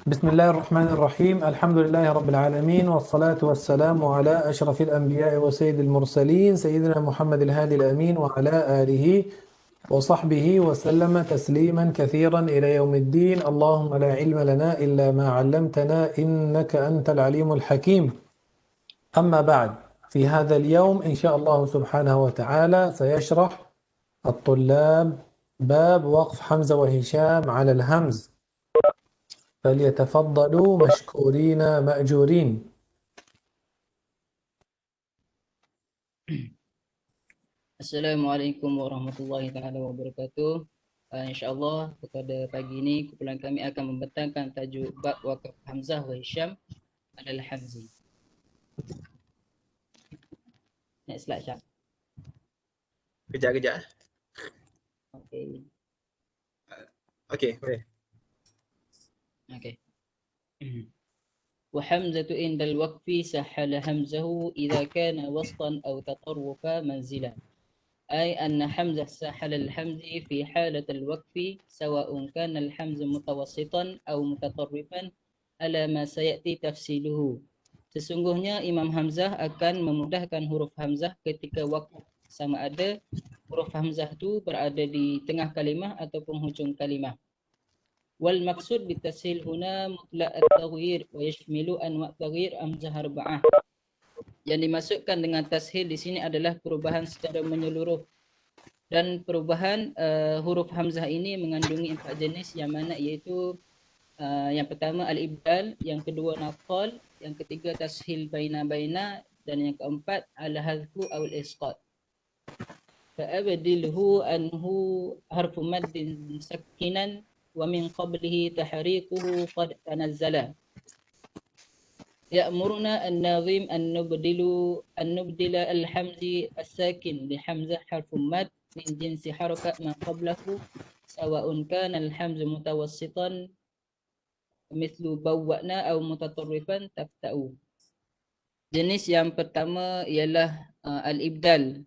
بسم الله الرحمن الرحيم. الحمد لله رب العالمين، والصلاة والسلام على أشرف الأنبياء وسيد المرسلين سيدنا محمد الهادي الأمين وعلى آله وصحبه وسلم تسليما كثيرا إلى يوم الدين. اللهم لا علم لنا إلا ما علمتنا إنك أنت العليم الحكيم. أما بعد، في هذا اليوم إن شاء الله سبحانه وتعالى سيشرح الطلاب باب وقف حمزة وهشام على الهمز، فليتفضلوا مشكورين مأجورين. Assalamualaikum warahmatullahi taala wabarakatuh. InsyaAllah pada pagi ini kumpulan kami akan membentangkan tajuk bab wakaf Hamzah wa Hisham adalah Hamzi. Next slide, Syah. Kejap. Okey. Okey, boleh. Okey. Wa hamzatu indal waqfi sahala hamzahu idza kana wastan aw tatarrufa manzilan. أي أن حمزة ساحل الحمز في حالة الوقف سواء كان الحمز متوسطا أو متطرفا على ما سيأتي تفصيله. Sesungguhnya Imam Hamzah akan memudahkan huruf Hamzah ketika wakaf, sama ada huruf Hamzah itu berada di tengah kalimah ataupun hujung kalimah. Wal maksud bitashil huna mutlaq at-taghyir wa yashmilu anwa' taghyir hamzah arba'ah. Yang dimasukkan dengan tashil di sini adalah perubahan secara menyeluruh, dan perubahan huruf hamzah ini mengandungi 4 jenis, yang mana iaitu yang pertama al-ibdal, yang kedua naqal, yang ketiga tashil baina-baina, dan yang keempat al-hadfu aw al-isqat. Fa'abdilhu anhu harfu maddin sakinan wa min qablihi tahriquhu qad tanazzala. يأمرنا الناظم أن نبدل الحمز الساكن لحمزة حرف مد من جنس حركة ما قبله سواء كان الحمز متوسطا مثل بوأنا أو متطرفا تفتأ. Jenis yang pertama ialah al-ibdal.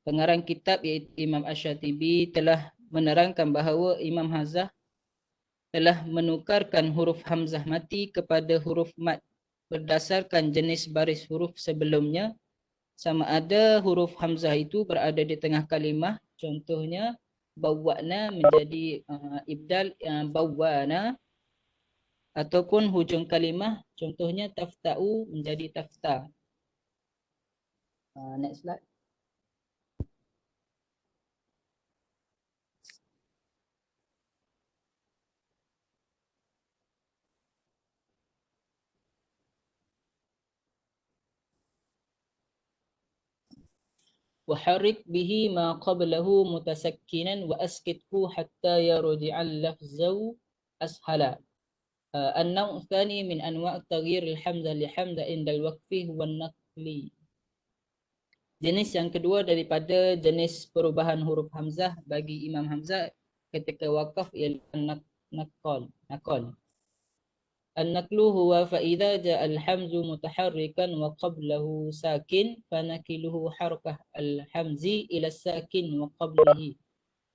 Pengarang kitab iaitu Imam Asy-Syatibi telah menerangkan bahawa Imam Hamzah telah menukarkan huruf Hamzah mati kepada huruf mad berdasarkan jenis baris huruf sebelumnya, sama ada huruf Hamzah itu berada di tengah kalimah, contohnya bawwa'na menjadi ibdal bawwana, ataupun hujung kalimah, contohnya tafta'u menjadi tafta. Next slide. وحرك به ما قبله متسكنا وأسكته حتى يرجع اللفظ أسهلا. النوع الثاني من أنواع تغيير الحمزة لحمزة عند الوقف هو النقلي. Jenis yang kedua daripada jenis perubahan huruf Hamzah bagi Imam Hamzah ketika wakaf ialah naqal. النقل هو فإذا جاء الحمز متحركا وقبله ساكن فنكله حركة الحمز إلى الساكن وقبله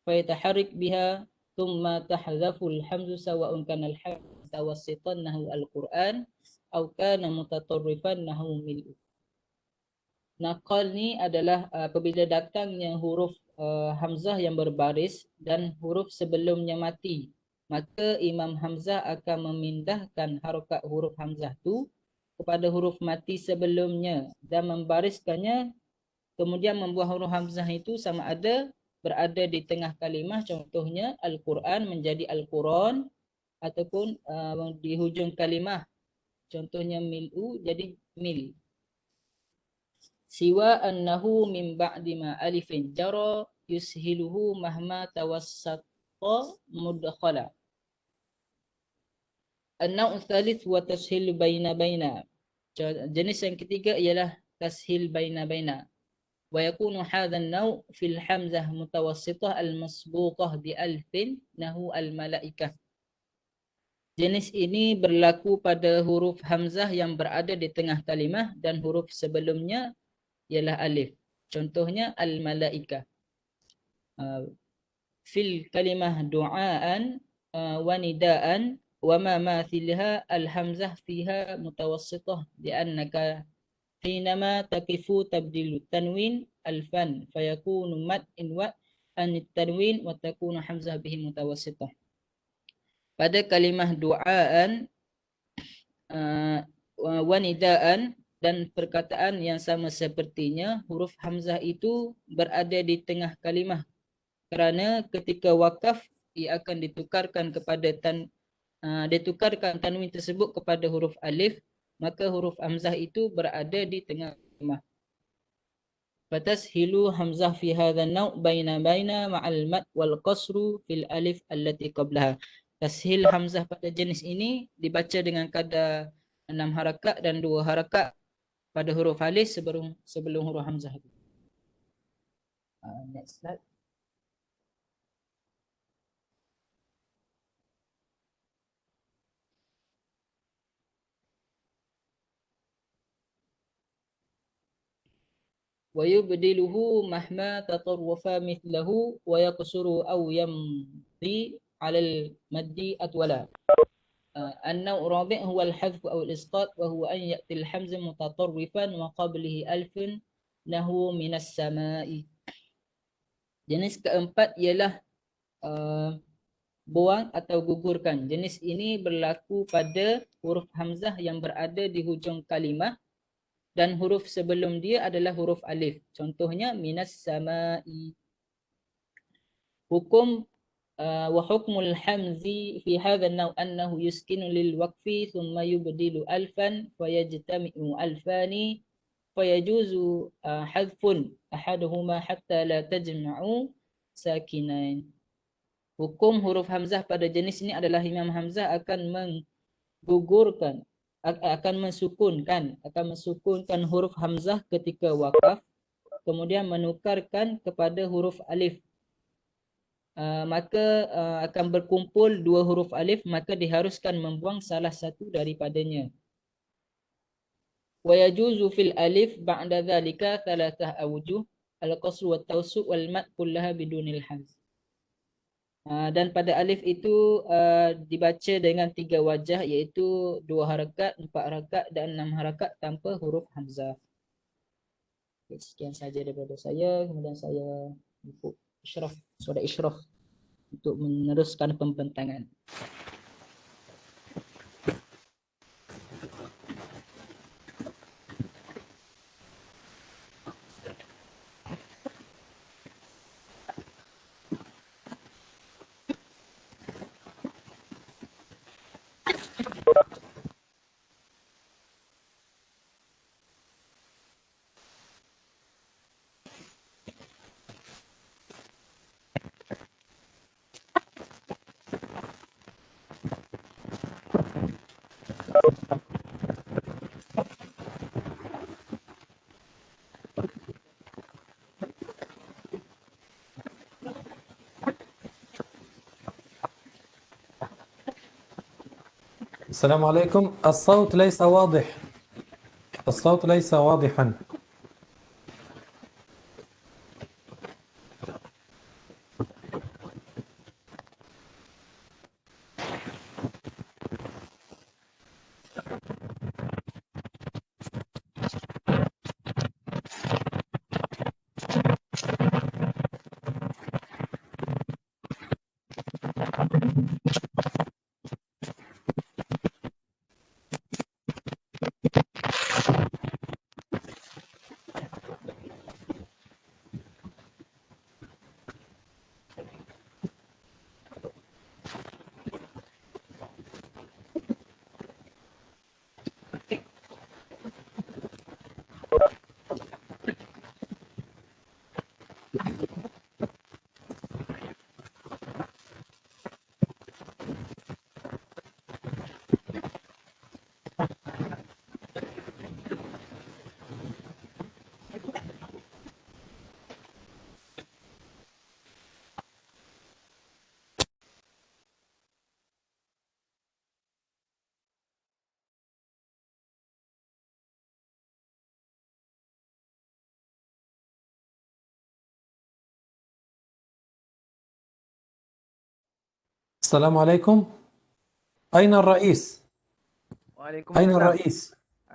فيتحرك بها ثم تحذف الحمز سواء كان الحمز متوسطا نحو القرآن أو كان متطرفا نحو ملء. Naqal ni adalah apabila datangnya huruf Hamzah yang berbaris dan huruf sebelumnya mati, maka Imam Hamzah akan memindahkan harokat huruf Hamzah tu kepada huruf mati sebelumnya dan membariskannya, kemudian membuat huruf Hamzah itu sama ada berada di tengah kalimah, contohnya Al-Quran menjadi Al-Quran, ataupun di hujung kalimah, contohnya mil'u jadi mil. Siwa annahu min ba'di ma alifin jara yushiluhu mahma tawassatta mudkhala. An-naw' tsalits wa tashil baina-baina. Jenis yang ketiga ialah tashil baina-baina. Wa yakunu hadha an-naw' fil hamzah mutawassithah al-masbuqah bi alfin nahu al-malaikah. Jenis ini berlaku pada huruf Hamzah yang berada di tengah kalimah dan huruf sebelumnya ialah alif. Contohnya al-malaikah. Fil kalimah du'aan wa nidaan وما ماثلها الهمزة فيها متوسطة لأنك حينما تقف تبدل التنوين الفن فيكون مد عن التنوين وتكون حمزة به متوسطة. Pada kalimah du'aan, wanidaan dan perkataan yang sama sepertinya, huruf hamzah itu berada di tengah kalimah kerana ketika wakaf ia akan ditukarkan tanwin tersebut kepada huruf alif, maka huruf hamzah itu berada di tengah kalimah. Fatashilu hamzah fi hadha an-naw' baina ma'al mad wal qasru fil alif allati qablaha. Tashil hamzah pada jenis ini dibaca dengan kadar 6 harakat dan 2 harakat pada huruf alif sebelum huruf hamzah itu. Next slide. ويبدله مهما تطرف مثله ويقصر أو يمضي على المد أطولا. النوع الرابع هو الحذف أو الإسقاط وهو أن يأتي الحمز متطرفا وقبله ألف نحو من السماء. Jenis keempat ialah buang atau gugurkan. Jenis ini berlaku pada huruf hamzah yang berada di hujung kalimah dan huruf sebelum dia adalah huruf alif. Contohnya minas sama'i. Hukum wa hukmul hamzi fi hadha an-naw' annahu yuskinu lil waqfi thumma yubdilu alfan wa yajtami'u alfani fa yajuzu hadfun ahaduhuma hatta la tajma'u sakinain. Hukum huruf hamzah pada jenis ini adalah Imam Hamzah akan menggugurkan, akan mensukunkan huruf hamzah ketika wakaf, kemudian menukarkan kepada huruf alif. Maka akan berkumpul dua huruf alif, maka diharuskan membuang salah satu daripadanya. Wa yajuzu fil alif ba'da dhalika thalathah awjuh al-qasr wa tawsu' wal mad kullaha bidunil hamz. Dan pada alif itu dibaca dengan 3 wajah, iaitu 2 harakat, 4 harakat dan 6 harakat tanpa huruf hamzah. Sekian saja daripada saya. Kemudian saya ikut Saudara Ishraf untuk meneruskan pembentangan. السلام عليكم. الصوت ليس واضح. الصوت ليس واضحا. السلام عليكم. أين الرئيس؟ أين Waalaikumsalam. الرئيس؟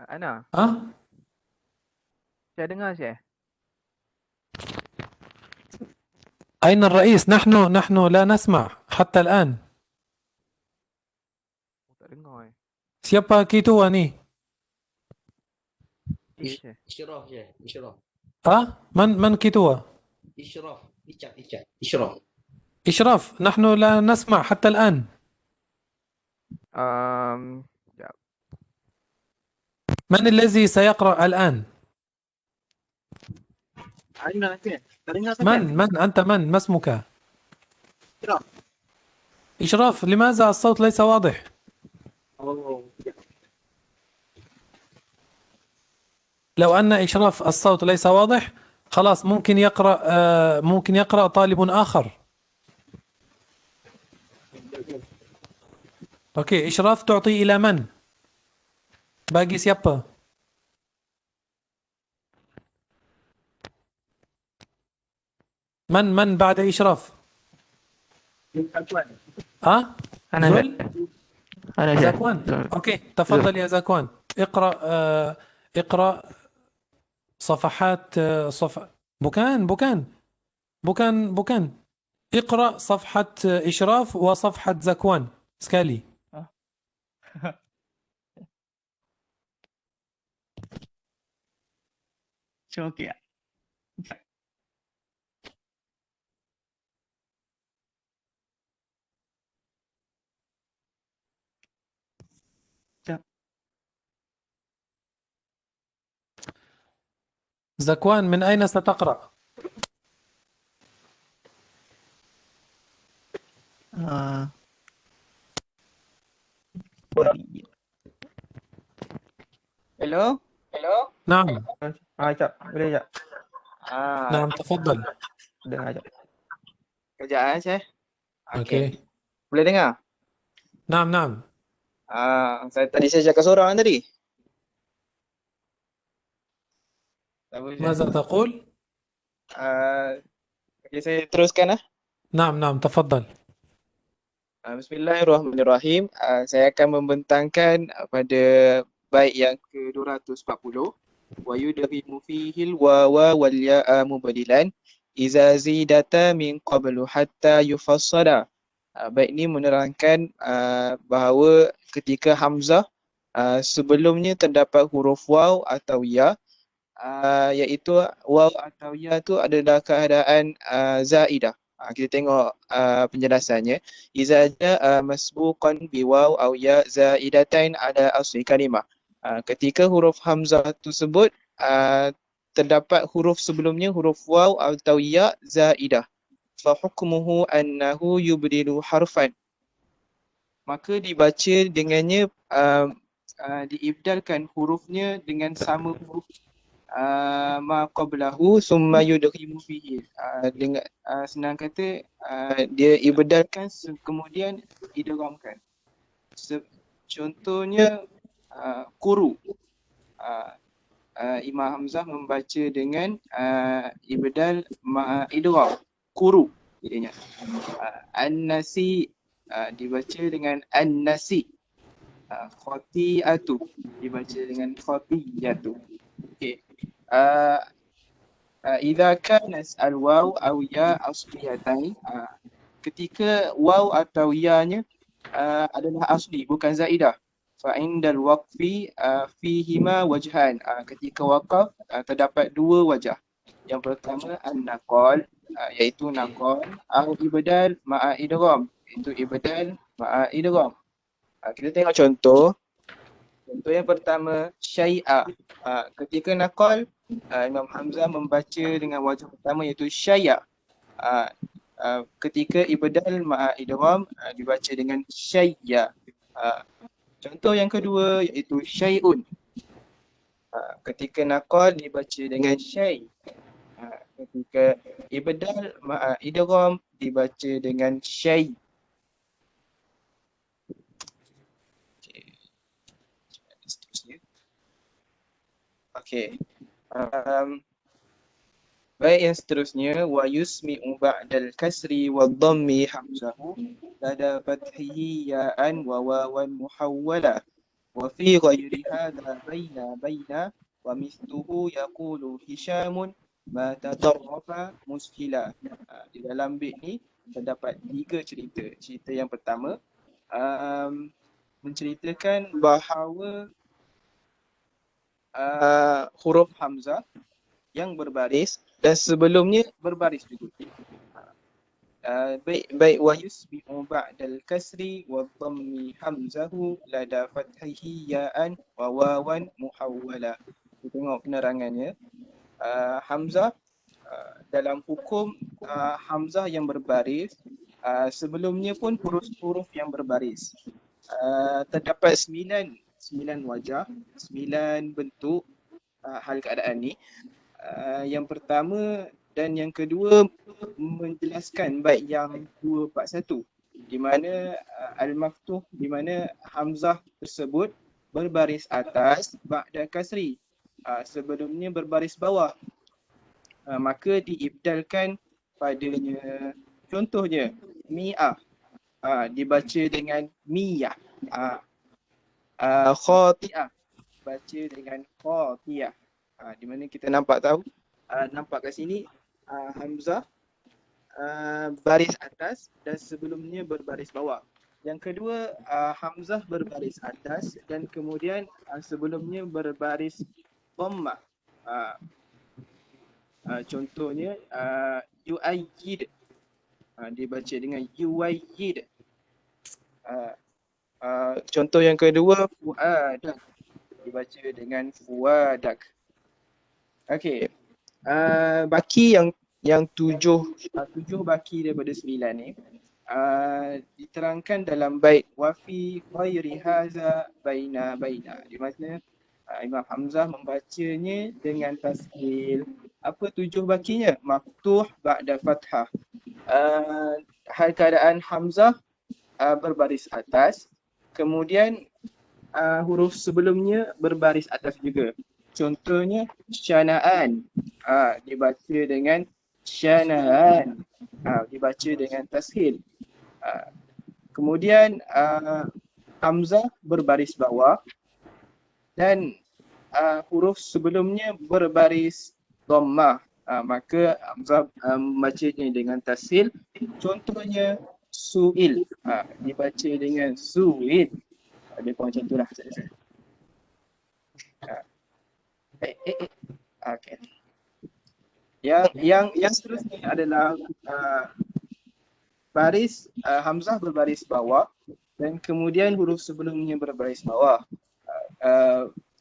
Ana, ها؟ saya dengar Syekh. أين الرئيس؟ نحن لا نسمع حتى الآن. Tak dengar Siapa ketua ni? Ya Syekh. Isyraf je, Isyraf. ها؟ من ketua؟ Isyraf, Icat, Isyraf. إشراف، نحن لا نسمع حتى الآن. Sekejap. من الذي سيقرأ الآن؟ Ana Syekh. Tak dengar من أنت ما اسمك؟ Isyraf. إشراف، لماذا الصوت ليس واضح؟ Oh. لو أن إشراف الصوت ليس واضح خلاص ممكن يقرأ طالب آخر. أوكي، إشراف تعطي إلى من؟ باقي siapa؟ من بعد إشراف؟ ها؟ أنا زول؟ أنا Syekh. زكوان. أوكي، تفضل يا زكوان، اقرأ صفحات بوكان اقرأ صفحة إشراف وصفحة زكوان سكالي. Okey. زكوان، من أين ستقرأ؟ Hello? نعم Sekejap. Boleh sekejap? نعم تفضل. Dengar sekejap. Sekejap Syekh. أوكي. Boleh dengar? نعم Saya cakap seorang tadi. Tak boleh. ماذا تقول؟ Okey, saya teruskan . نعم تفضل. Bismillahirrahmanirrahim. Saya akan membentangkan pada bait yang ke-240. Wa yudghimu fihil wawa wal ya'a mubadilan iza zidata min qablu hatta yufassala. Bait ini menerangkan bahawa ketika hamzah sebelumnya terdapat huruf waw atau ya, iaitu waw atau ya tu adalah keadaan zaidah. Kita tengok penjelasannya. Iza jaa masbuqan bi waw aw ya zaidatain ala asli kalimah. Ketika huruf hamzah tersebut terdapat huruf sebelumnya huruf waw atau ya zaidah, fa hukmuhu annahu yubdilu harfan. Maka dibaca dengannya diibdalkan hurufnya dengan sama huruf ma qablahu summa yudghimu fihi. Dengan senang kata dia ibdalkan kemudian idghamkan. Contohnya quru. Imam Hamzah membaca dengan ibdal ma idgham, quru jadinya. An-nasi dibaca dengan an-nasi. Khati'atu dibaca dengan khatiyatu. Okey. Idza kana al-waw aw ya asliyatain, ketika waw atau ya-nya adalah asli bukan zaidah, fa indal waqfi fihima wajhan. Ketika waqaf terdapat dua wajah. Yang pertama an-naqal, iaitu naqal, au ibdal ma'a idgham, iaitu ibdal ma'a idgham. Kita tengok contoh. Contoh yang pertama, syai'a. Ketika naqal, Imam Hamzah membaca dengan wajah pertama iaitu syai'a. Ketika ibdal ma'a idgham dibaca dengan syai'a. Contoh yang kedua iaitu syai'un. Ketika naqal dibaca dengan syai'. Ketika ibdal ma'a idgham dibaca dengan syai'. Okey. Baik, yang seterusnya wa yusmi'u ba'dal kasri wa dhammi hamzahu lada fathihi ya'an wa wawan muhawwala wa fi ghairi hadha baina wa mithluhu yaqulu Hishamun ma tatarrafa muskila. Di dalam bait ni terdapat 3 cerita. Cerita yang pertama menceritakan bahawa huruf hamzah yang berbaris dan sebelumnya berbaris juga. Baik wa yusbi'u ba'dal kasri wa dhammi hamzahu lada fathihi ya'an wa wawan muhawwala. Kita tengok penerangannya. Hamzah dalam hukum hamzah yang berbaris, sebelumnya pun huruf-huruf yang berbaris. Terdapat 9 wajah, 9 bentuk hal keadaan ni. Yang pertama dan yang kedua menjelaskan bait yang 241 di mana al-maftuh, di mana hamzah tersebut berbaris atas ba'da kasri, sebelumnya berbaris bawah, maka diibdalkan padanya. Contohnya mi'ah dibaca dengan miyah, khati'ah baca dengan khati'ah. Di mana kita nampak kat sini hamzah baris atas dan sebelumnya berbaris bawah. Yang kedua hamzah berbaris atas dan kemudian sebelumnya berbaris dhammah. Contohnya yu'ayyid dibaca dengan yuwayyid. Contoh yang kedua fuadak dibaca dengan fuadak. Okey. Baki yang tujuh baki daripada 9 ni diterangkan dalam bait wa fi ghairi hadza baina. Di mana Imam Hamzah membacanya dengan tashil. Apa 7 bakinya? Maftuh ba'da fathah. Hal keadaan Hamzah berbaris atas, kemudian huruf sebelumnya berbaris atas juga. Contohnya syana'an dibaca dengan syana'an, dibaca dengan tashil. Kemudian hamzah berbaris bawah dan huruf sebelumnya berbaris dhammah, maka hamzah membacanya dengan tashil. Contohnya su'il, dibaca dengan su'il. Dia pun macam itulah. Okay. Yang seterusnya adalah baris hamzah berbaris bawah dan kemudian huruf sebelumnya berbaris bawah.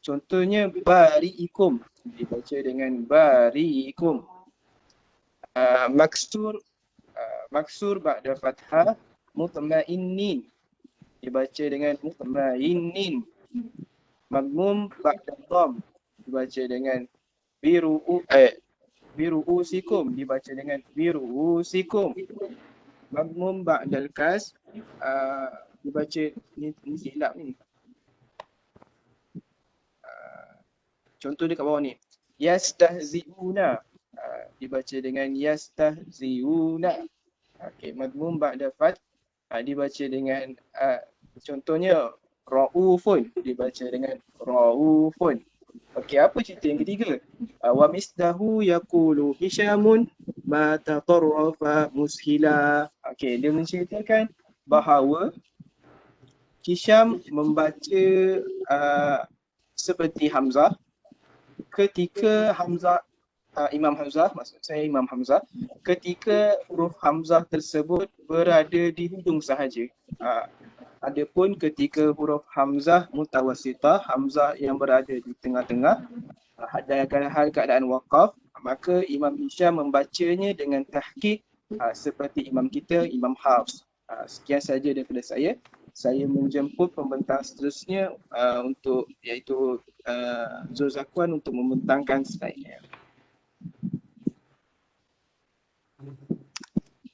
Contohnya bari'ikum dibaca dengan bari'ikum. Maksur ba'da fathah mutma'innin dibaca dengan mutma'innin. Madmum ba'da dhamm dibaca dengan biru'usikum dibaca dengan biru'usikum. Madmum ba'dal kas dibaca ni silap ni. Contoh dekat bawah ni. Yastahzi'una dibaca dengan yastahzi'una. Okey, madmum ba'da fath dibaca dengan contohnya ra'ufun dibaca dengan ra'ufun. Okey, apa cerita yang ketiga? Wa misdahu yaqulu Hishamun ma tatarrafa mushila. Okey, dia menceritakan bahawa Hisham membaca seperti Hamzah ketika Imam Hamzah, maksud saya Imam Hamzah, ketika huruf Hamzah tersebut berada di hujung sahaja. Adapun ketika huruf Hamzah mutawassitah, Hamzah yang berada di tengah-tengah, dalam hal keadaan waqaf, maka Imam Hisham membacanya dengan tahqiq seperti imam kita, Imam Hafs. Sekian saja daripada saya. Saya menjemput pembentang seterusnya untuk iaitu Zul Zakwan untuk membentangkan slide-nya.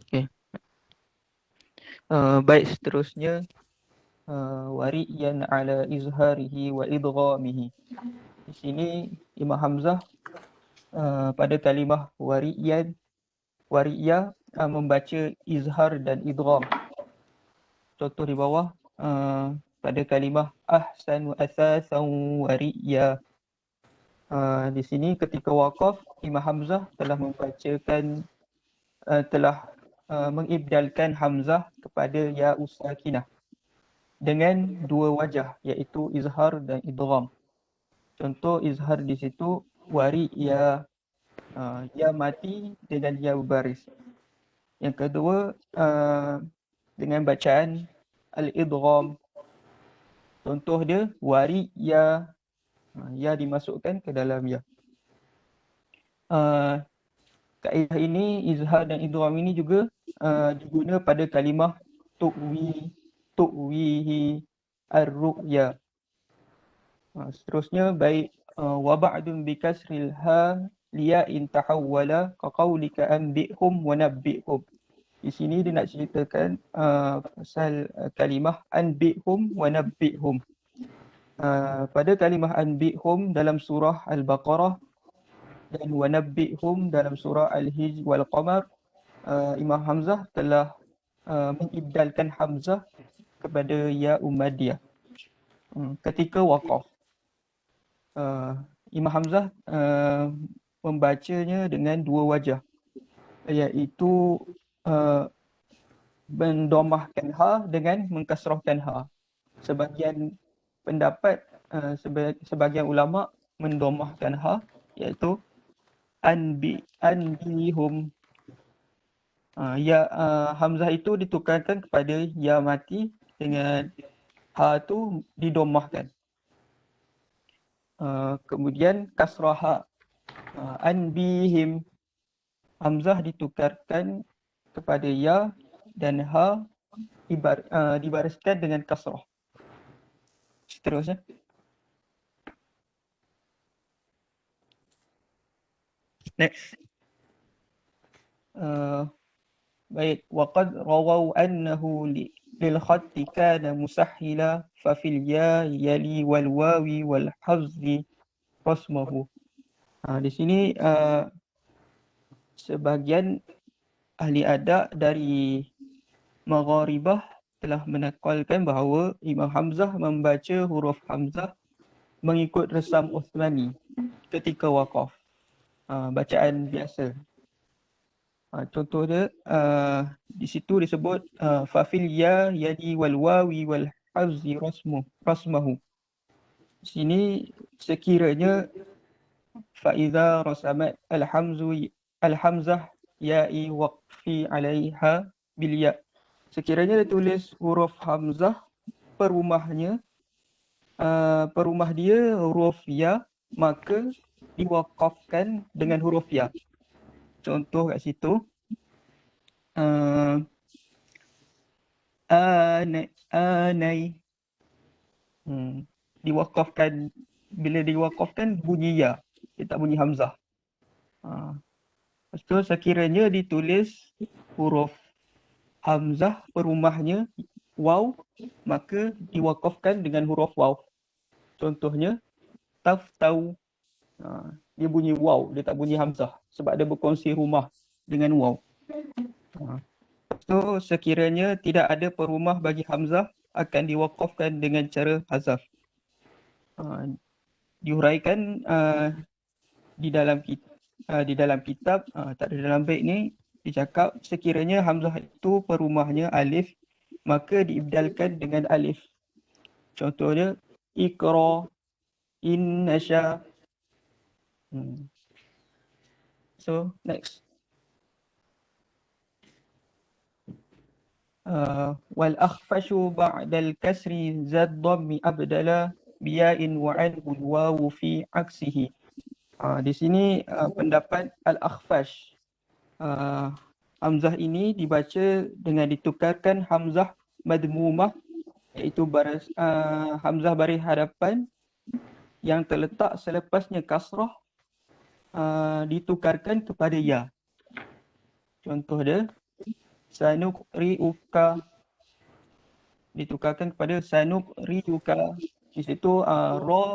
Okay. Baik, seterusnya wari'yan ala izharihi wa idghamihi. Di sini Imam Hamzah pada kalimah wariyah membaca izhar dan idgham. Contoh di bawah pada kalimah ahsanu asasan wariyah. Di sini ketika waqaf, Imam Hamzah telah membacakan telah mengibdalkan Hamzah kepada ya sakinah dengan dua wajah, iaitu izhar dan idgham. Contoh izhar di situ wariyah, ya mati dengan ya berbaris. Yang kedua dengan bacaan al-idgham. Contoh dia wariyah, ya dimasukkan ke dalam ya. Kaedah ini, izhar dan idgham ini juga diguna pada kalimah tu'wihi ar-ru'ya. Seterusnya baik wa ba'dun bi kasril ha liya'in tahawwala ka qaulika anbi'hum wa nabbi'hum. Di sini dia nak ceritakan pasal kalimah anbi'hum wa nabbi'hum. Pada kalimah anbi'hum dalam surah Al-Baqarah dan wa nabbi'hum dalam surah Al-Hijr wal Qamar, Imam Hamzah telah mengibdalkan Hamzah kepada ya Umadiyah ketika waqaf. Imam Hamzah membacanya dengan dua wajah, iaitu mendomahkan ha dengan mengkasrahkan ha. Sebahagian pendapat, sebahagian ulama mendomahkan ha, iaitu anbihum. Hamzah itu ditukarkan kepada ya mati dengan ha tu didomahkan. Kemudian kasrah ha, anbihim, Hamzah ditukarkan kepada ya dan ha dibariskan dengan kasrah. Seterusnya. Next. Baik, waqad rawaw annahu lil khatti kana musahhila fa fil ya yali wal wawi wal hazzi rasmahu. Di sini sebahagian ahli adab dari Magharibah telah menakalkan bahawa Imam Hamzah membaca huruf Hamzah mengikut resam Uthmani ketika waqaf. Bacaan biasa. Contoh dia di situ disebut fafil ya yadi wal wawi wal hazzi rasmahu. Di sini sekiranya faiza rasamat al-hamzah ya'i waqfi alaiha bil ya. Sekiranya dia tulis huruf hamzah perumah dia huruf ya, maka diwaqafkan dengan huruf ya. Contoh kat situ anai diwaqafkan, bila diwaqafkan bunyi ya, dia tak bunyi hamzah. Lepas tu sekiranya ditulis huruf hamzah perumahnya waw, maka diwaqafkan dengan huruf waw. Contohnya taftau, dia bunyi waw, dia tak bunyi hamzah sebab dia berkongsi rumah dengan waw. So sekiranya tidak ada perumah bagi hamzah, akan diwaqafkan dengan cara hazaf. Dihuraikan di dalam kitab, tak ada dalam bait ni, dicakap sekiranya hamzah itu perumahnya alif, maka diibdalkan dengan alif. Contohnya ikra, innasha. So next. Wal akhfashu ba'dal kasri zad dhammi abdala biya'in wa anhu wawu fi aksihi. Di sini pendapat al-akhfash, hamzah ini dibaca dengan ditukarkan hamzah madmumah, iaitu hamzah baris hadapan yang terletak selepasnya kasrah ditukarkan kepada ya. Contoh dia sanuqri'uka, ditukarkan kepada sanuqri'uka. Di situ ra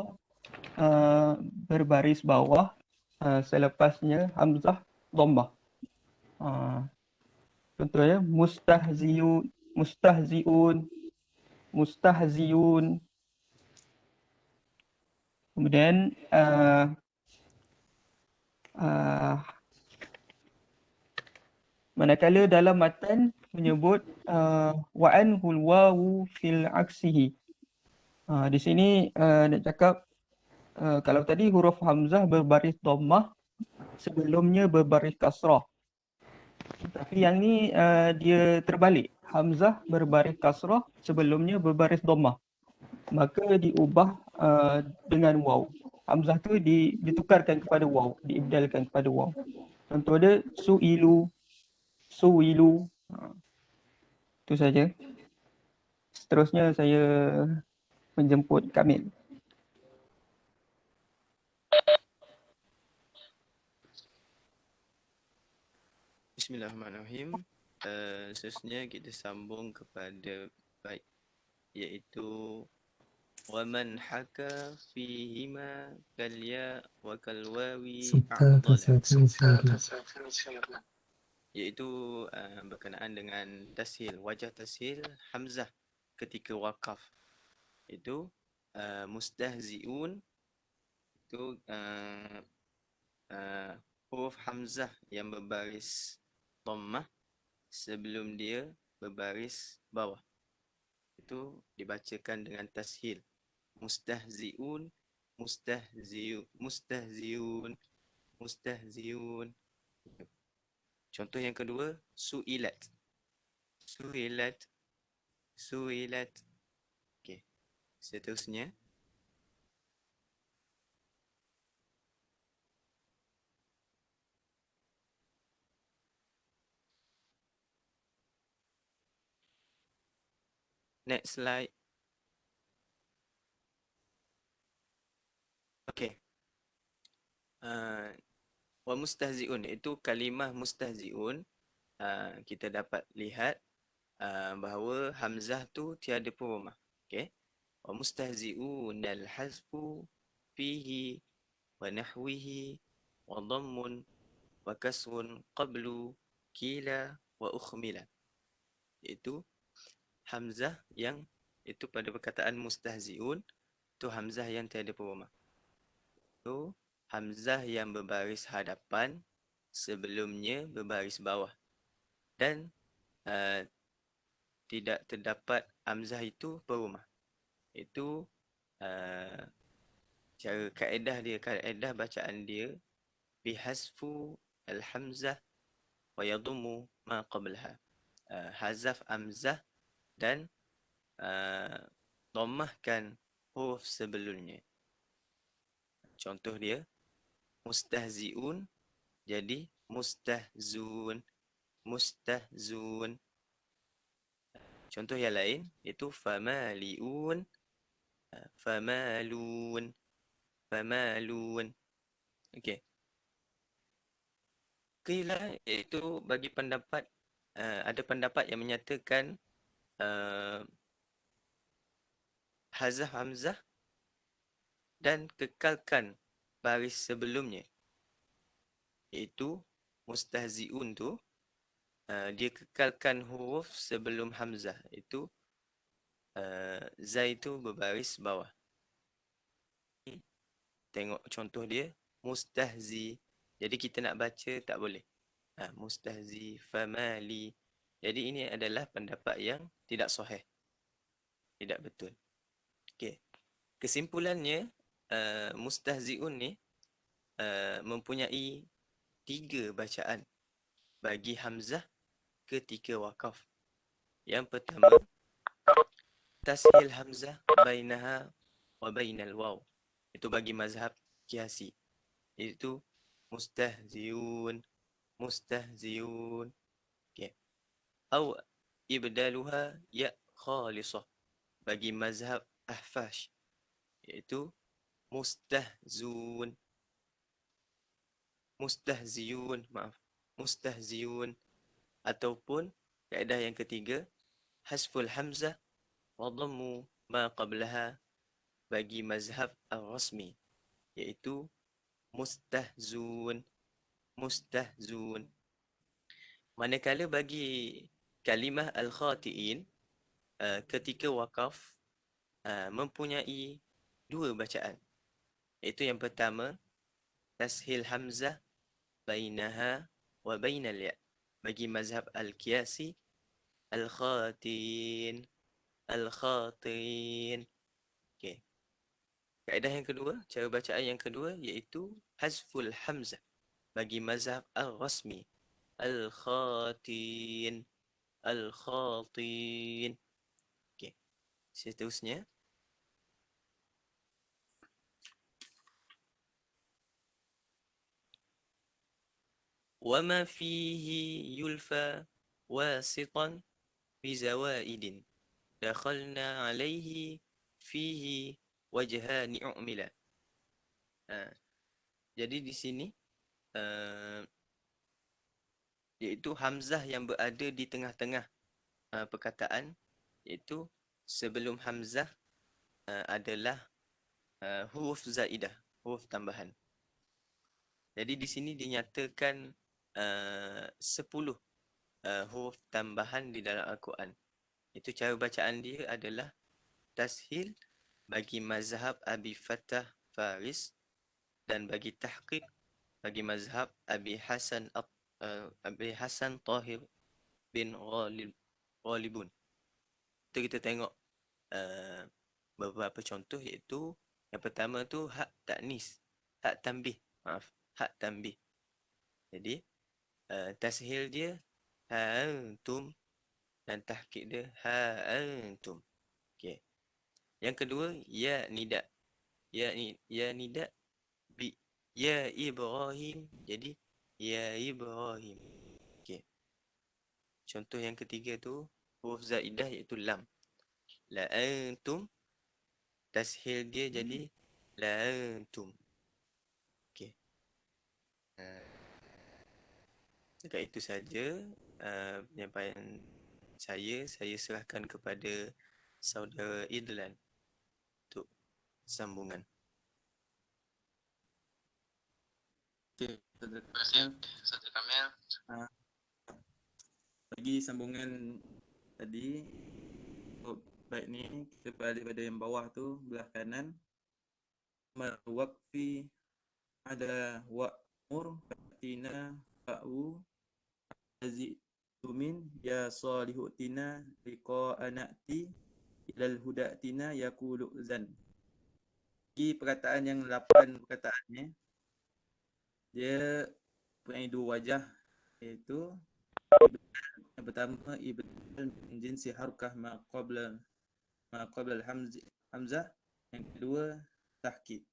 berbaris bawah, selepasnya hamzah dhammah. Contohnya mustahziun, mustahziun, mustahziun. Kemudian manakala dalam matan menyebut wa anhul wawu fil aksihi. Di sini nak cakap kalau tadi huruf hamzah berbaris dhammah, sebelumnya berbaris kasrah. Tapi yang ni dia terbalik. Hamzah berbaris kasrah, sebelumnya berbaris dhammah. Maka diubah dengan waw. Hamzah tu ditukarkan kepada waw, diibdalkan kepada waw. Contoh dia su'ilu, su'ilu. Itu saja. Seterusnya saya menjemput Kamil. Bismillahirrahmanirrahim. Seterusnya kita sambung kepada bait, iaitu waman haka fihima kalya wa kalwawi a'dala, iaitu berkenaan dengan tashil, wajah tashil hamzah ketika wakaf. Itu mustahziun, itu huruf hamzah yang berbaris dhammah sebelum dia berbaris bawah. Itu dibacakan dengan tashil. Mustahziun, mustahziun, mustahziun, mustahziun. Contoh yang kedua, su'ilat. Su'ilat, su'ilat. Okey. Seterusnya, next slide. Okey. Wa mustahziun, itu kalimah mustahziun. Kita dapat lihat bahawa hamzah tu tiada purumah. Okey. Wa mustahziun al-hazfu fihi wa nahwihi wa dhammun wa kasrun qablu kila wa ukhmila. Iaitu hamzah yang itu pada perkataan mustahziun, itu hamzah yang tiada purumah. Itu hamzah yang berbaris hadapan, sebelumnya berbaris bawah. Dan tidak terdapat hamzah itu berumah. Itu cara kaedah dia, kaedah bacaan dia bihasfu al-hamzah wa yadummu ma qablaha. Hazaf hamzah dan dhammahkan huruf sebelumnya. Contoh dia mustahziun jadi mustahzun, mustahzun. Contoh yang lain iaitu famaliun, famalun, famalun. Okey. Qila iaitu bagi pendapat, ada pendapat yang menyatakan hazaf hamzah dan kekalkan baris sebelumnya, iaitu mustahziun tu dia kekalkan huruf sebelum hamzah, itu zai tu berbaris bawah. Tengok contoh dia mustahzi, jadi kita nak baca tak boleh. Mustahzi, famali. Jadi ini adalah pendapat yang tidak sahih, tidak betul. Okey. Kesimpulannya, mustahziun ni mempunyai 3 bacaan bagi hamzah ketika wakaf. Yang pertama, tashil hamzah bainaha wa bainal waw. Itu bagi mazhab Qiyasi. Itu mustahziun, mustahziun. Okey. Aw ibdaluha ya khalisah bagi mazhab Ahfash, iaitu mustahzun, mustahziun, maaf, mustahziun. Ataupun kaedah yang ketiga, hasful hamzah wa dhammu ma qablaha bagi mazhab al-rasmi, iaitu mustahzun, mustahzun. Manakala bagi kalimah al-khati'in, ketika wakaf mempunyai dua bacaan. Iaitu yang pertama, tashil hamzah bainaha wa bainal ya. Bagi mazhab al-qiyasi, al-khatin, al-khatin. Okey. Kaedah yang kedua, cara bacaan yang kedua iaitu hazful hamzah bagi mazhab al-rasmi, al-khatin, al-khatin. Okey. Seterusnya, وما فيه يلفى واسطا بزوائد دخلنا عليه فيه wajhan u'mila. Jadi di sini iaitu hamzah yang berada di tengah-tengah perkataan, iaitu sebelum hamzah adalah huruf zaidah, huruf tambahan. Jadi di sini dinyatakan 10 huruf tambahan di dalam Al-Quran. Itu cara bacaan dia adalah tashil bagi mazhab Abi Fattah Faris dan bagi tahqiq bagi mazhab Abi Hasan Tahir bin Ghalibun. Kita tengok beberapa contoh, iaitu yang pertama tu hak ta'nis, hak tanbih, hak tanbih. Jadi tashil dia ha antum dan tahqiq dia ha antum. Okey. Yang kedua, ya nida. Ya nida bi ya Ibrahim. Jadi ya Ibrahim. Okey. Contoh yang ketiga tu huruf zaidah iaitu lam. La antum, tashil dia jadi la antum. Okey. Dekat itu saja penyampaian saya serahkan kepada saudara Idlan untuk sambungan. Okey, terima kasih Ustaz Kamil. Bagi sambungan tadi, baik ni kita balik pada yang bawah tu, belah kanan. Waqfi ada wa'mur fatina fa'u azidumin ya salihu tina liqa anati ilal hudatina yaqulu zan. Bagi perkataan yang 8 perkataan ni, dia punya dua wajah, iaitu yang pertama ibdal min jinsi harkah ma qabla hamzah, yang kedua tahqiq.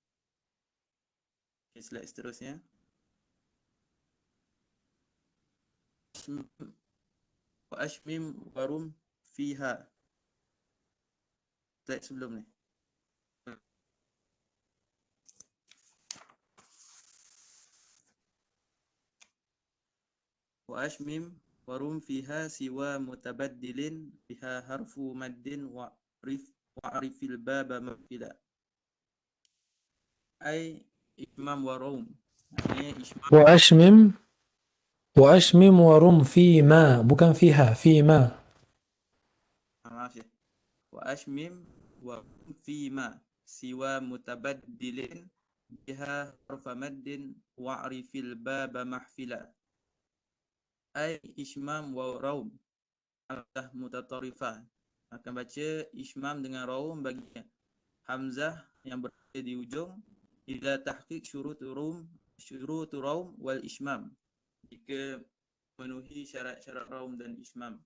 Okay, slide seterusnya. Wa ashmim warum fiha. Slide sebelum ni. Wa ashmim warum fiha siwa mutabaddilin biha harfu maddin wa'rifil baba mafila. Ay ishmam warum. وأشمم ورم فيما, bukan fiha, فيما. Maaf ya. Wa ashmim warum fima siwa mutabaddilin biha harfa maddin wa'rifil baba mahfila. Ay ishmam wa raum hamzah mutatarifah. Akan baca ishmam dengan raum bagi hamzah yang berada di ujung ila tahqiq syurutu raum wal ishmam, jika memenuhi syarat-syarat raum dan ishmam.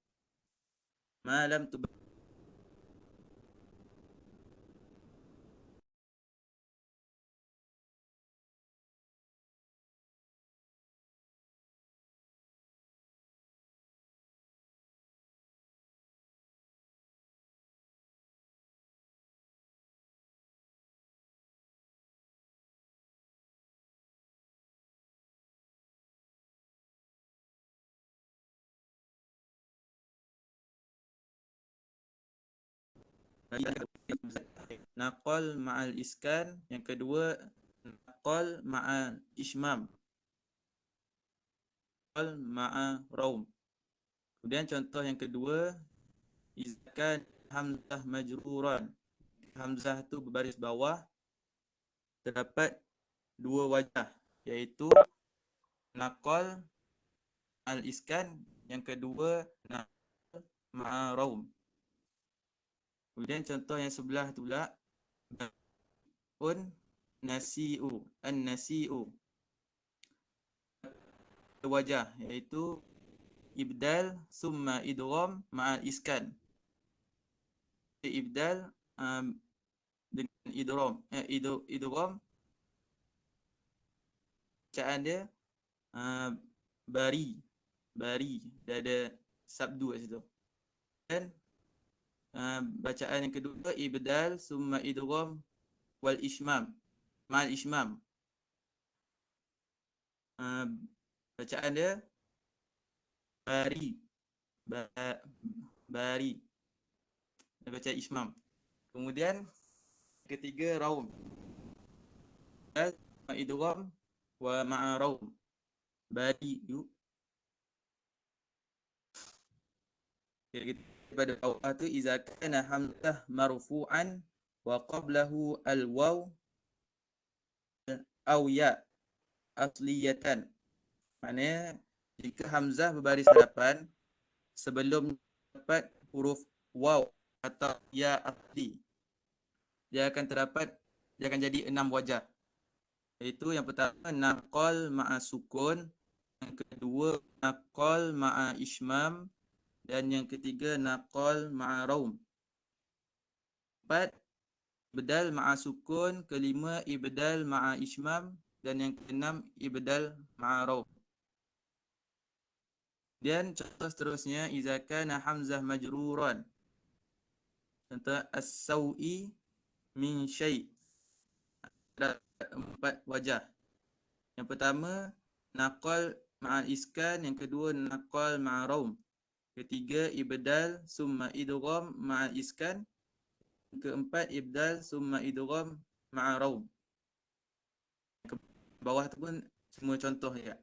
Malam tu naqal ma'al iskan, yang kedua naqal ma'a ishmam, naqal ma'a raum. Kemudian contoh yang kedua, izkan hamzah majruran. Hamzah tu berbaris bawah, terdapat dua wajah, iaitu naqal al-iskan, yang kedua naqal ma'a raum. Kemudian contoh yang sebelah tu pula, nasi'u, an-nasi'u, wajah, iaitu ibdal summa idgham ma'al iskan. Ibdal dengan idgham, bacaan dia bari, dia ada sabdu kat situ. Dan bacaan yang kedua ibdal summa idgham wal ishmam, ma'al ishmam. Bacaan dia bari, bari, dia baca ishmam. Kemudian ketiga raum, idgham wa ma'a raum, bari yu. Pada bawah tu iza kana hamzah marfu'an wa qablahu al-waw aw ya asliyatan. Maknanya jika hamzah berbaris hadapan sebelum dapat huruf waw atau ya asli, dia akan jadi 6 wajah. Iaitu yang pertama naqal ma'a sukun, yang kedua naqal ma'a ishmam, dan yang ketiga naqal ma'a raum. 4 ibdal ma'a sukun, kelima ibdal ma'a ishmam, dan yang keenam ibdal ma'a raum. Dan contoh seterusnya iza kana hamzah majruran. Contoh as-sawi min syai'. Ada 4 wajah. Yang pertama naqal ma'al iskan, yang kedua naqal ma'a raum, ketiga ibdal summa idgham ma'al iskan, keempat ibdal summa idgham ma'a raum. Ke bawah tu pun semua contoh ya.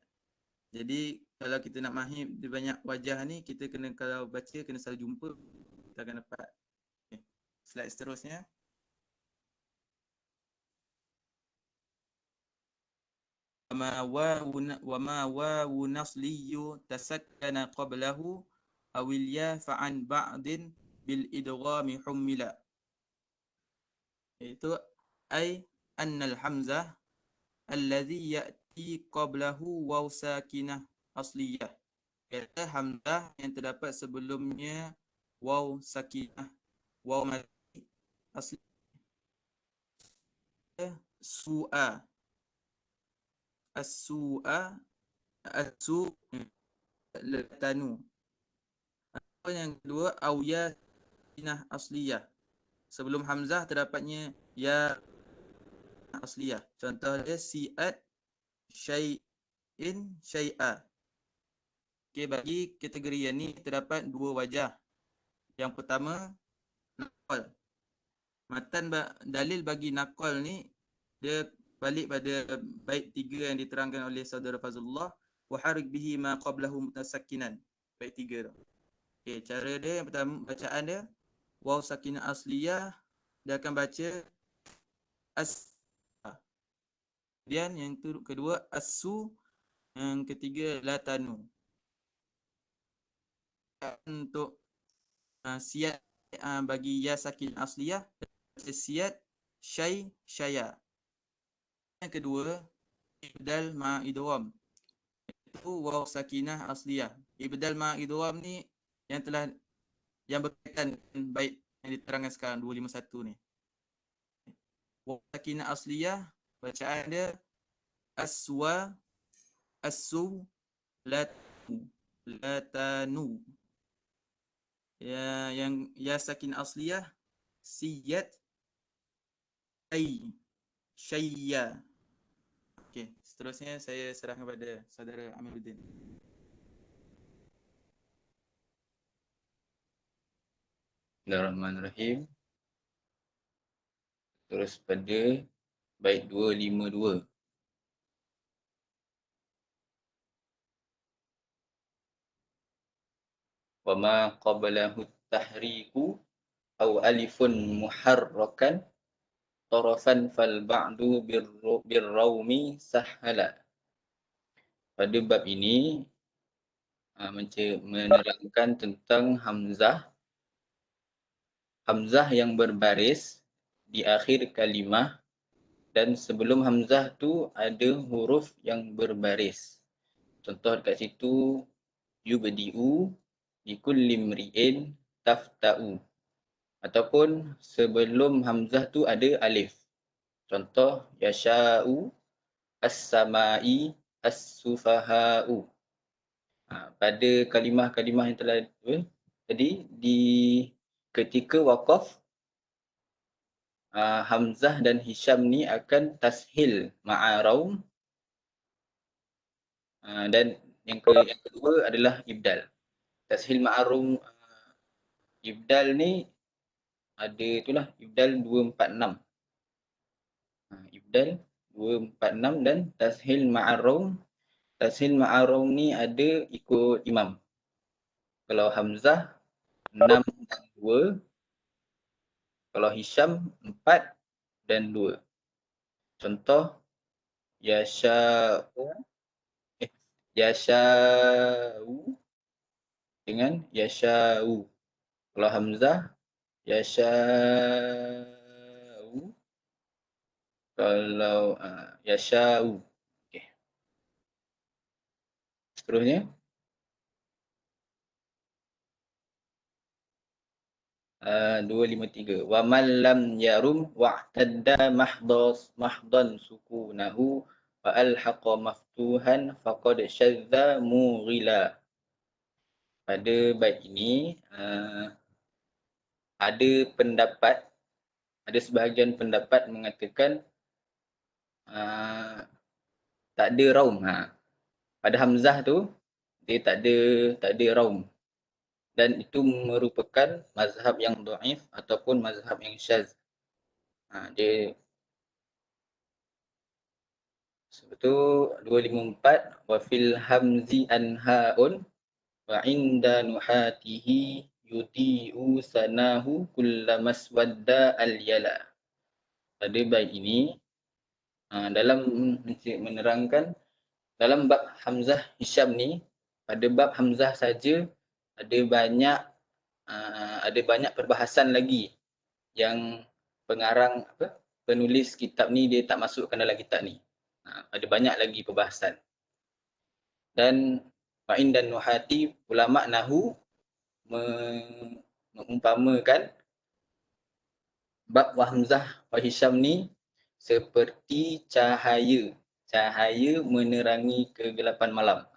Jadi kalau kita nak mahir di banyak wajah ni, kita kena, kalau baca kena selalu jumpa, kita akan dapat. Okay. Slide seterusnya. Wa ma wawu nasliyu tasakkana qablahu awil ya fa'an ba'din bil idghami hummila. Itu ay annal hamzah alladhi ya'ti qablahu waw sakinah asliyah. Kata hamzah yang terdapat sebelumnya waw sakinah, waw mati asli, su'a, as-su'a, as-su' latanu. Yang kedua awya sakinah asliyah, sebelum hamzah terdapatnya ya asliyah. Contoh dia si'at syai'in syai'a. Okey, bagi kategori yang ni terdapat dua wajah. Yang pertama naqal. Matan dalil bagi naqal ni dia balik pada bait 3 yang diterangkan oleh saudara Fazlullah, wa harik bihi ma qablahu mutasakkinan. Bait 3 tu. Okey, cara dia yang pertama, bacaan dia waw sakinah asliyah, dia akan baca as. Kemudian yang kedua as-su, yang ketiga latanu. Untuk siat bagi ya sakin asliyah, siat syai syaya. Yang kedua ibdal ma idgham, itu waw sakinah asliyah. Ibdal ma idgham ni yang berkaitan dengan bait yang diterangkan sekarang 251 ni. Waw sakinah asliyah bacaan dia aswa, asu, latanu. Ya, yang ya sakin asliyah siyat syayya. Okey, seterusnya saya serahkan kepada saudara Amiruddin. Bismillahirrahmanirrahim. Terus pada bait 252. wa ma qablahu tahriku aw alifun muharrakan tarafan fal ba'du birraumi sahala. Pada bab ini menerangkan tentang hamzah yang berbaris di akhir kalimah, dan sebelum hamzah tu ada huruf yang berbaris. Contoh dekat situ, yubdi'u bikulli mri'in tafta'u. Ataupun sebelum hamzah tu ada alif. Contoh, yasha'u as-sama'i as-sufaha'u. Pada kalimah-kalimah yang telah tadi, di ketika waqaf, Hamzah dan Hisham ni akan tashil ma'a raum, dan yang kedua adalah ibdal. Tashil ma'a raum, ibdal ni ada itulah, ibdal 246. Ibdal 246 dan tashil ma'a raum. Tashil ma'a raum ni ada ikut imam. Kalau Hamzah 6 dan 2, kalau Hisham 4 dan 2. Contoh, yasha'u dengan yasha'u. Kalau Hamzah, yasha'u. Kalau yasha'u. Okay. Seterusnya. 253. Wa man lam yarum wa'tadda mahdan sukunahu wa alhaqa maftuhan faqad syadza mughila. Pada bait ini ada sebahagian pendapat mengatakan tak ada raum. Pada hamzah tu dia tak ada raum. Dan itu merupakan mazhab yang dhaif ataupun mazhab yang syaz. Dia sebab tu 254, wa fil hamzi anhaun wa inda nuhatihi yuti'u sanahu kullamas wadda al-yala. Pada bait ini dalam menerangkan dalam bab Hamzah Hisham ni, pada bab Hamzah saja ada banyak perbahasan lagi yang penulis kitab ni dia tak masukkan dalam kitab ni. Ada banyak lagi perbahasan. Dan fa'in dan nuhati, ulama nahu mengumpamakan bab Hamzah wa Hisham ni seperti cahaya menerangi kegelapan malam.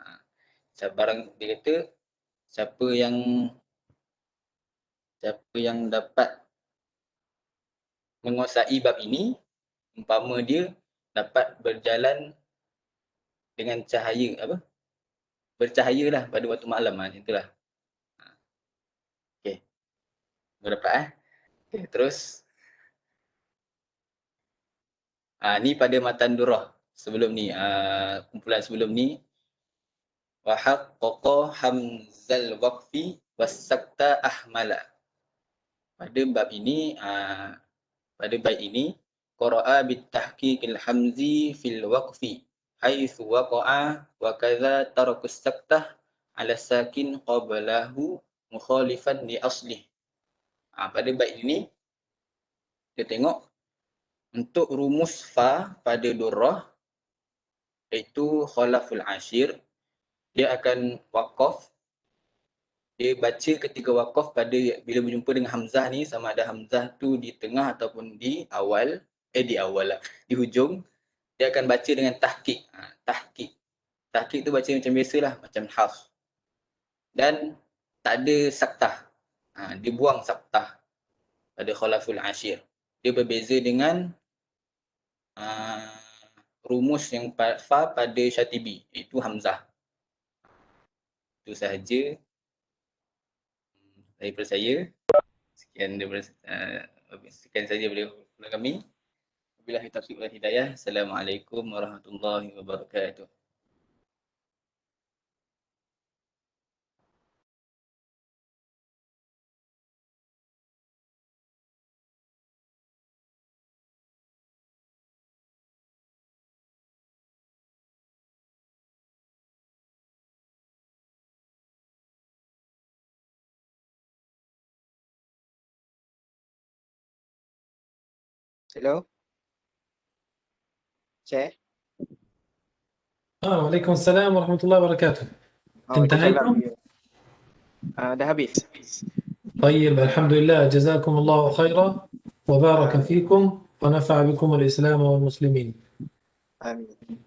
Barang dia kata siapa yang dapat menguasai bab ini, umpama dia dapat berjalan dengan cahaya, bercahayalah pada waktu malam, macam itulah. Okey. Dapat Okay, terus ni pada matan durrah sebelum ni, kumpulan sebelum ni, wa haqqaqa hamzal waqfi was-sakta ahmala. Pada bab ini, pada bait ini, qara'a bitahqiqil hamzi fil waqfi haitsu waqa'a wa kadza tarakus saktah ala sakin qablahu mukhalifan li aslih. Pada bait ini kita tengok untuk rumus fa pada durrah, iaitu khalaful ashir, dia akan waqaf. Dia baca ketika waqaf pada bila berjumpa dengan hamzah ni, sama ada hamzah tu di tengah ataupun di awal, di hujung, dia akan baca dengan tahqiq. Tahqiq tu baca macam biasalah, macam hafs. Dan tak ada saktah. Dia buang saktah pada khalaful ashir. Dia berbeza dengan rumus yang fa pada syatibi, iaitu hamzah. Itu sahaja daripada saya. Sekian saja daripada kami. Wabillahi taufiq wal hidayah. Assalamualaikum warahmatullahi wabarakatuh. Hello? Syekh? Waalaikumsalam warahmatullahi wabarakatuh. Waalaikumsalam. انتهيتم؟ Dah habis. طيب الحمد لله جزاكم الله خيرا وبارك Ah, فيكم ونفع بكم الإسلام والمسلمين. Amin.